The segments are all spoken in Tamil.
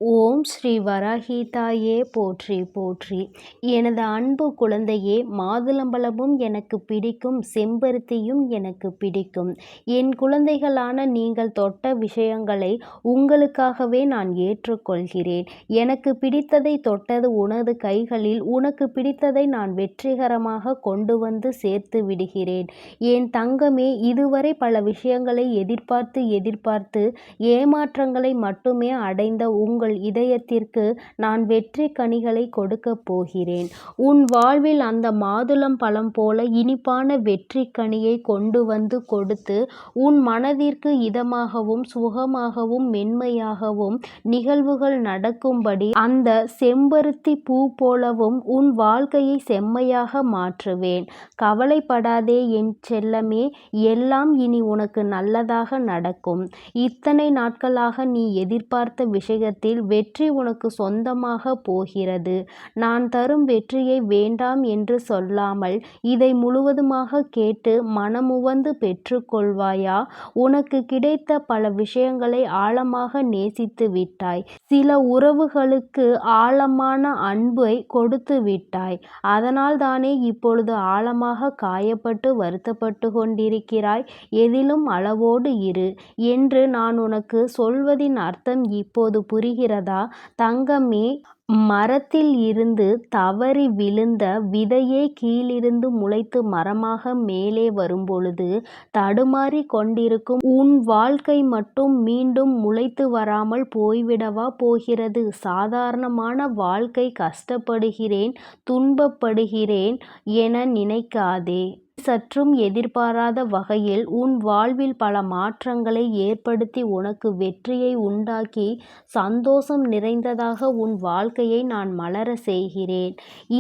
ஓம் ஸ்ரீ வராகி தாயே போற்றி போற்றி. எனது அன்பு குழந்தையே, மாதுளம்பழமும் எனக்கு பிடிக்கும், செம்பருத்தியும் எனக்கு பிடிக்கும். என் குழந்தைகளான நீங்கள் தொட்ட விஷயங்களை உங்களுக்காகவே நான் ஏற்றுக்கொள்கிறேன். எனக்கு பிடித்ததை தொட்டது உனது கைகளில். உனக்கு பிடித்ததை நான் வெற்றிகரமாக கொண்டு வந்து சேர்த்து விடுகிறேன். என் தங்கமே, இதுவரை பல விஷயங்களை எதிர்பார்த்து எதிர்பார்த்து ஏமாற்றங்களை மட்டுமே அடைந்த உங்கள் இதயத்திற்கு நான் வெற்றி கனிகளை கொடுக்கப் போகிறேன். உன் வாழ்வில் அந்த மாதுளம் பழம் போல இனிப்பான வெற்றி கனியை கொண்டு வந்து கொடுத்து உன் மனதிற்கு இதமாகவும் சுகமாகவும் மென்மையாகவும் நிகழ்வுகள் நடக்கும்படி அந்த செம்பருத்தி பூ போலவும் உன் வாழ்க்கையை செம்மையாக மாற்றுவேன். கவலைப்படாதே என் செல்லமே, எல்லாம் இனி உனக்கு நல்லதாக நடக்கும். இத்தனை நாட்களாக நீ எதிர்பார்த்த விஷயத்தில் வெற்றி உனக்கு சொந்தமாக போகிறது. நான் தரும் வெற்றியை வேண்டாம் என்று சொல்லாமல் இதை முழுவதுமாக கேட்டு மனமுவந்து பெற்றுக்கொள்வாயா? உனக்கு கிடைத்த பல விஷயங்களை ஆழமாக நேசித்து விட்டாய். சில உறவுகளுக்கு ஆழமான அன்பை கொடுத்து விட்டாய். அதனால் தானே இப்பொழுது ஆழமாக காயப்பட்டு வருத்தப்பட்டு கொண்டிருக்கிறாய். எதிலும் அளவோடு இரு என்று நான் உனக்கு சொல்வதின் அர்த்தம் இப்போது புரிகிறதா? தங்கமே, மரத்தில் இருந்து தவறி விழுந்த விதையே கீழிருந்து முளைத்து மரமாக மேலே வரும்பொழுது தடுமாறி கொண்டிருக்கும் உன் வாழ்க்கை மட்டும் மீண்டும் முளைத்து வராமல் போய்விடவா போகிறது? சாதாரணமான வாழ்க்கை, கஷ்டப்படுகிறேன், துன்பப்படுகிறேன் என நினைக்காதே. சற்றும் எதிர்பாராத வகையில் உன் வாழ்வில் பல மாற்றங்களை ஏற்படுத்தி உனக்கு வெற்றியை உண்டாக்கி சந்தோஷம் நிறைந்ததாக உன் வாழ்க்கையை நான் மலர செய்கிறேன்.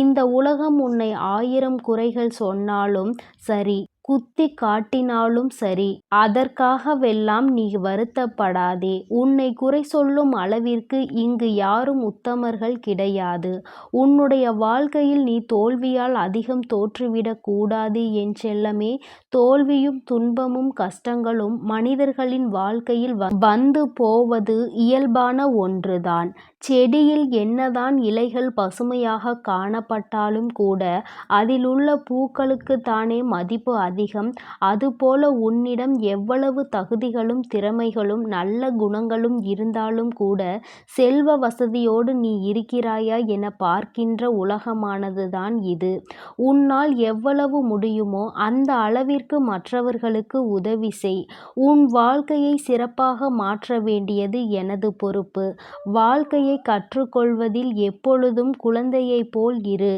இந்த உலகம் உன்னை 1000 குறைகள் சொன்னாலும் சரி, குத்தி காட்டினாலும் சரி, அதற்காகவெல்லாம் நீ வருத்தப்படாதே. உன்னை குறை சொல்லும் அளவிற்கு இங்கு யாரும் உத்தமர்கள் கிடையாது. உன்னுடைய வாழ்க்கையில் நீ தோல்வியால் அதிகம் தோற்றுவிடக் கூடாது என் செல்லமே. தோல்வியும் துன்பமும் கஷ்டங்களும் மனிதர்களின் வாழ்க்கையில் வந்து போவது இயல்பான ஒன்றுதான். செடியில் என்னதான் இலைகள் பசுமையாக காணப்பட்டாலும் கூட அதிலுள்ள பூக்களுக்கு தானே மதிப்பு அதிகம். அதுபோல உன்னிடம் எவ்வளவு தகுதிகளும் திறமைகளும் நல்ல குணங்களும் இருந்தாலும் கூட செல்வ வசதியோடு நீ இருக்கிறாயா என பார்க்கின்ற உலகமானதுதான் இது. உன்னால் எவ்வளவு முடியுமோ அந்த அளவிற்கு மற்றவர்களுக்கு உதவி செய். உன் வாழ்க்கையை சிறப்பாக மாற்ற வேண்டியது எனது பொறுப்பு. வாழ்க்கையை கற்றுக்கொள்வதில் எப்பொழுதும் குழந்தையைப் போல் இரு.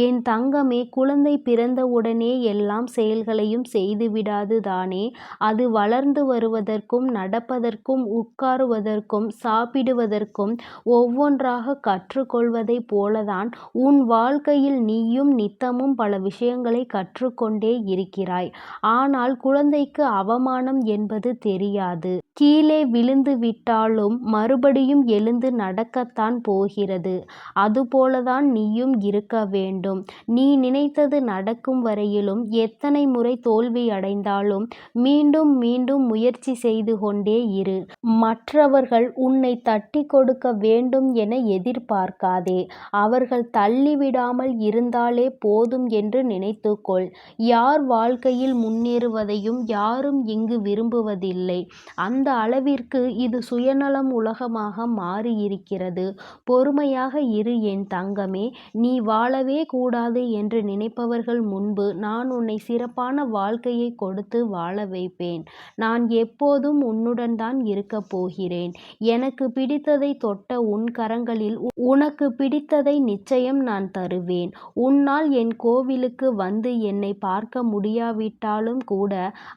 என் தங்கமே, குழந்தை பிறந்தவுடனே எல்லா செயல்களையும் செய்துவிடாது தானே. அது வளர்ந்து வருவதற்கும் நடப்பதற்கும் உட்காருவதற்கும் சாப்பிடுவதற்கும் ஒவ்வொன்றாக கற்றுக்கொள்வதைப் போலதான் உன் வாழ்க்கையில் நீயும் நித்தமும் பல விஷயங்களை கற்றுக்கொண்டே இருக்கிறாய். ஆனால் குழந்தைக்கு அவமானம் என்பது தெரியாது. கீழே விழுந்து விட்டாலும் மறுபடியும் எழுந்து நடக்கத்தான் போகிறது. அதுபோலதான் நீயும் இருக்க வேண்டும். நீ நினைத்தது நடக்கும் வரையிலும் எத்தனை முறை தோல்வி அடைந்தாலும் மீண்டும் மீண்டும் முயற்சி செய்து கொண்டே இரு. மற்றவர்கள் உன்னை தட்டி கொடுக்க வேண்டும் என எதிர்பார்க்காதே. அவர்கள் தள்ளிவிடாமல் இருந்தாலே போதும் என்று நினைத்துக்கொள். யார் வாழ்க்கையில் முன்னேறுவதையும் யாரும் இங்கு விரும்புவதில்லை. அந்த அளவிற்கு இது சுயநலம் உலகமாக மாறியிருக்கிறது. பொறுமையாக இரு என் தங்கமே. நீ வாழவே கூடாது என்று நினைப்பவர்கள் முன்பு நான் உன்னை சிறப்பான வாழ்க்கையை கொடுத்து வாழ வைப்பேன். நான் எப்போதும் உன்னுடன் தான் இருக்கப் போகிறேன். எனக்கு பிடித்ததை தொட்ட உன் கரங்களில் உனக்கு பிடித்ததை நிச்சயம் நான் தருவேன். உன்னால் என் கோவிலுக்கு வந்து என்னை பார்க்க முடியாவிட்டாலும் கூட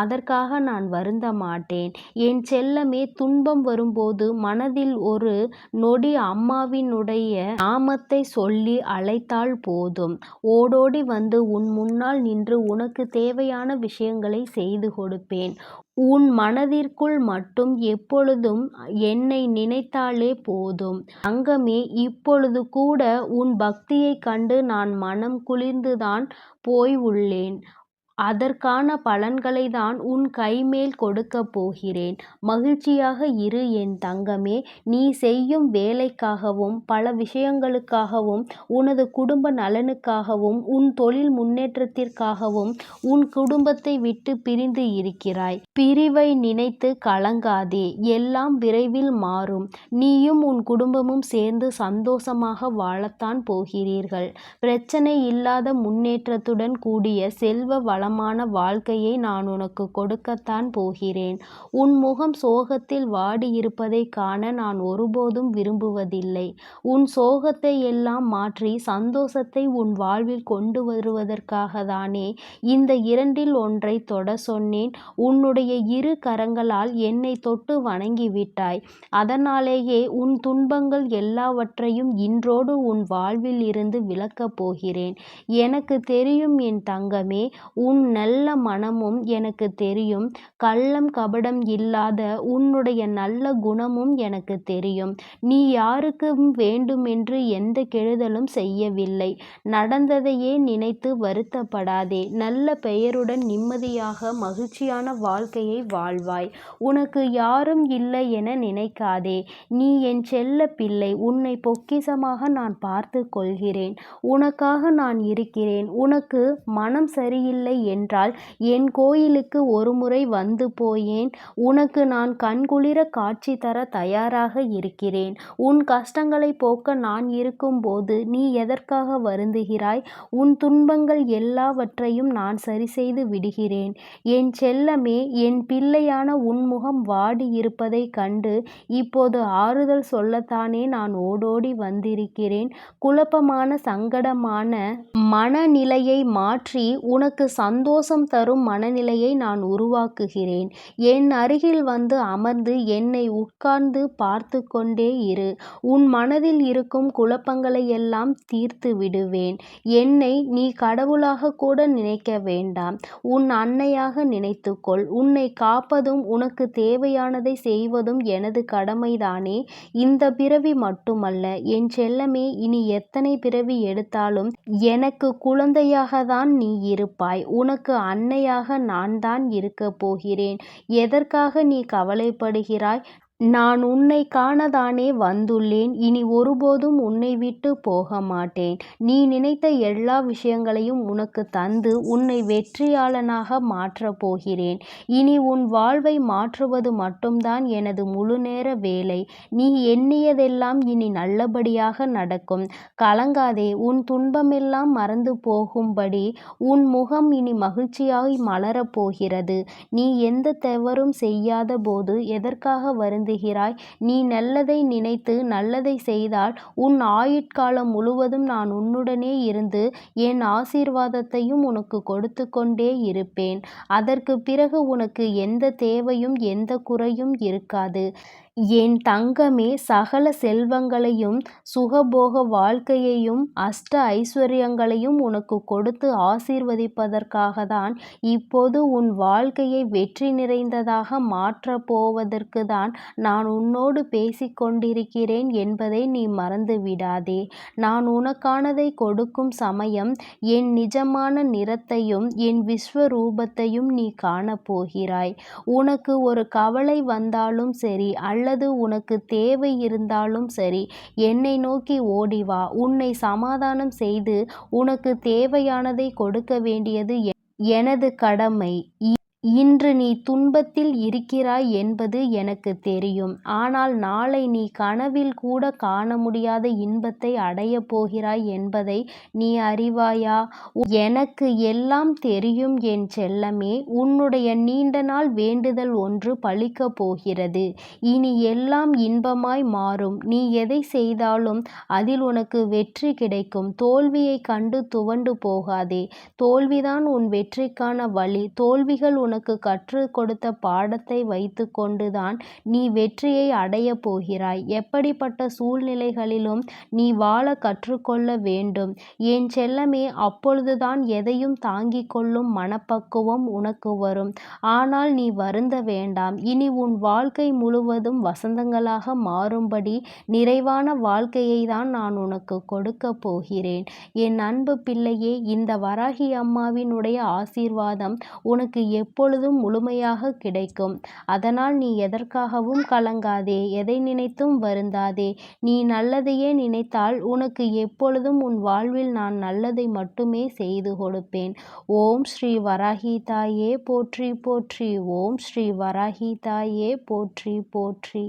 அதற்காக நான் வருந்த மாட்டேன். என் செல்லமே, துன்பம் வரும்போது மனதில் ஒரு நொடி அம்மாவினுடைய நாமத்தை சொல்லி அழைத்தால் போதும். ஓடோடி வந்து உன் முன்னால் நின்று உனக்கு தேவையான விஷயங்களை செய்து கொடுப்பேன். உன் மனதிற்குள் மட்டும் எப்பொழுதும் என்னை நினைத்தாலே போதும். தங்கமே, இப்பொழுது கூட உன் பக்தியைக் கண்டு நான் மனம் குளிர்ந்துதான் போய் உள்ளேன். அதற்கான பலன்களை தான் உன் கைமேல் கொடுக்கப் போகிறேன். மகிழ்ச்சியாக இரு என் தங்கமே. நீ செய்யும் வேலைக்காகவும் பல விஷயங்களுக்காகவும் உனது குடும்ப நலனுக்காகவும் உன் தொழில் முன்னேற்றத்திற்காகவும் உன் குடும்பத்தை விட்டு பிரிந்து இருக்கிறாய். பிரிவை நினைத்து கலங்காதே. எல்லாம் விரைவில் மாறும். நீயும் உன் குடும்பமும் சேர்ந்து சந்தோஷமாக வாழத்தான் போகிறீர்கள். பிரச்சனை இல்லாத முன்னேற்றத்துடன் கூடிய செல்வ வளமான வாழ்க்கையை நான் உனக்கு கொடுக்கத்தான் போகிறேன். உன் முகம் சோகத்தில் வாடியிருப்பதைக் காண நான் ஒருபோதும் விரும்புவதில்லை. உன் சோகத்தை எல்லாம் மாற்றி சந்தோஷத்தை உன் வாழ்வில் கொண்டு வருவதற்காகத்தானே இந்த இரண்டில் ஒன்றை தொட சொன்னேன். உன்னுடைய இரு கரங்களால் என்னை தொட்டு வணங்கிவிட்டாய். அதனாலேயே உன் துன்பங்கள் எல்லாவற்றையும் இன்றோடு உன் வாழ்வில் இருந்து விலக்கப் போகிறேன். எனக்கு தெரியும் என் தங்கமே. உன் நல்ல மனமும் எனக்கு தெரியும். கள்ளம் கபடம் இல்லாத உன்னுடைய நல்ல குணமும் எனக்கு தெரியும். நீ யாருக்கும் வேண்டுமென்று எந்த கெடுதலும் செய்யவில்லை. நடந்ததையே நினைத்து வருத்தப்படாதே. நல்ல பெயருடன் நிம்மதியாக மகிழ்ச்சியான வாழ்க்கையை வாழ்வாய். உனக்கு யாரும் இல்லை என நினைக்காதே. நீ என் செல்ல பிள்ளை. உன்னை பொக்கிஷமாக நான் பார்த்து கொள்கிறேன். உனக்காக நான் இருக்கிறேன். உனக்கு மனம் சரியில்லை என்றால் என் கோயிலுக்கு ஒருமுறை வந்து போயேன். உனக்கு நான் கண்குளிர காட்சி தர தயாராக இருக்கிறேன். உன் கஷ்டங்களை போக்க நான் இருக்கும்போது நீ எதற்காக வருந்துகிறாய்? உன் துன்பங்கள் எல்லாவற்றையும் நான் சரி செய்து விடுகிறேன். என் செல்லமே, என் பிள்ளையான உன் முகம் வாடி இருப்பதைக் கண்டு இப்போது ஆறுதல் சொல்லத்தானே நான் ஓடோடி வந்திருக்கிறேன். குழப்பமான சங்கடமான மனநிலையை மாற்றி உனக்கு சந்தோஷம் தரும் மனநிலையை நான் உருவாக்குகிறேன். என் அருகில் வந்து அமர்ந்து என்னை உட்கார்ந்து பார்த்து கொண்டே இரு. உன் மனதில் இருக்கும் குழப்பங்களையெல்லாம் தீர்த்து விடுவேன். என்னை நீ கடவுளாக கூட நினைக்க வேண்டாம். உன் அன்னையாக நினைத்துக்கொள். உன்னை காப்பதும் உனக்கு தேவையானதை செய்வதும் எனது கடமைதானே. இந்த பிறவி மட்டுமல்ல என் செல்லமே, இனி எத்தனை பிறவி எடுத்தாலும் எனக்கு குழந்தையாகத்தான் நீ இருப்பாய். உனக்கு அன்னையாக நான் தான் இருக்கப் போகிறேன். எதற்காக நீ கவலைப்படுகிறாய்? நான் உன்னை காணத்தானே வந்துள்ளேன். இனி ஒருபோதும் உன்னை விட்டு போக மாட்டேன். நீ நினைத்த எல்லா விஷயங்களையும் உனக்கு தந்து உன்னை வெற்றியாளனாக மாற்றப் போகிறேன். இனி உன் வாழ்வை மாற்றுவது மட்டும்தான் எனது முழுநேர வேலை. நீ எண்ணியதெல்லாம் இனி நல்லபடியாக நடக்கும். கலங்காதே. உன் துன்பமெல்லாம் மறந்து போகும்படி உன் முகம் இனி மகிழ்ச்சியாய் மலரப் போகிறது. நீ எந்த தவறும் செய்யாத போது எதற்காக வருந்துகிறாய்? நீ நல்லதை நினைத்து நல்லதை செய்தால் உன் ஆயுட்காலம் முழுவதும் நான் உன்னுடனே இருந்து என் ஆசீர்வாதத்தையும் உனக்கு கொடுத்து கொண்டே இருப்பேன். அதற்கு பிறகு உனக்கு எந்த தேவையும் எந்த குறையும் இருக்காது. என் தங்கமே, சகல செல்வங்களையும் சுகபோக வாழ்க்கையையும் அஷ்ட ஐஸ்வர்யங்களையும் உனக்கு கொடுத்து ஆசீர்வதிப்பதற்காகத்தான் இப்போது உன் வாழ்க்கையை வெற்றி நிறைந்ததாக மாற்றப் போவதற்கு தான் நான் உன்னோடு பேசிக் கொண்டிருக்கிறேன் என்பதை நீ மறந்து விடாதே. நான் உனக்கானதை கொடுக்கும் சமயம் என் நிஜமான நிறத்தையும் என் விஸ்வரூபத்தையும் நீ காணப்போகிறாய். உனக்கு ஒரு கவலை வந்தாலும் சரி அல்லது உனக்கு தேவை இருந்தாலும் சரி, என்னை நோக்கி ஓடிவா. உன்னை சமாதானம் செய்து உனக்கு தேவையானதை கொடுக்க வேண்டியது எனது கடமை. இன்று நீ துன்பத்தில் இருக்கிறாய் என்பது எனக்கு தெரியும். ஆனால் நாளை நீ கனவில் கூட காண முடியாத இன்பத்தை அடையப் போகிறாய் என்பதை நீ அறிவாயா? எனக்கு எல்லாம் தெரியும் என் செல்லமே. உன்னுடைய நீண்ட நாள் வேண்டுதல் ஒன்று பலிக்கப் போகிறது. இனி எல்லாம் இன்பமாய் மாறும். நீ எதை செய்தாலும் அதில் உனக்கு வெற்றி கிடைக்கும். தோல்வியைக் கண்டு துவண்டு போகாதே. தோல்விதான் உன் வெற்றிக்கான வழி. தோல்விகள் உனக்கு கற்றுக் கொடுத்த பாடத்தை வைத்து கொண்டுதான் நீ வெற்றியை அடையப் போகிறாய். எப்படிப்பட்ட சூழ்நிலைகளிலும் நீ வாழ கற்றுக்கொள்ள வேண்டும் என் செல்லமே. அப்பொழுதுதான் எதையும் தாங்கிக் கொள்ளும் மனப்பக்குவம் உனக்கு வரும். ஆனால் நீ வருந்த வேண்டாம். இனி உன் வாழ்க்கை முழுவதும் வசந்தங்களாக மாறும்படி நிறைவான வாழ்க்கையை தான் நான் உனக்கு கொடுக்கப் போகிறேன். என் அன்பு பிள்ளையே, இந்த வராகி அம்மாவினுடைய ஆசீர்வாதம் உனக்கு எப்பொழுதும் முழுமையாக கிடைக்கும். அதனால் நீ எதற்காகவும் கலங்காதே, எதை நினைத்தும் வருந்தாதே. நீ நல்லதையே நினைத்தால் உனக்கு எப்பொழுதும் உன் வாழ்வில் நான் நல்லதை மட்டுமே செய்து கொடுப்பேன். ஓம் ஸ்ரீ வராகி தாயே போற்றி போற்றி. ஓம் ஸ்ரீ வராகி தாயே போற்றி போற்றி.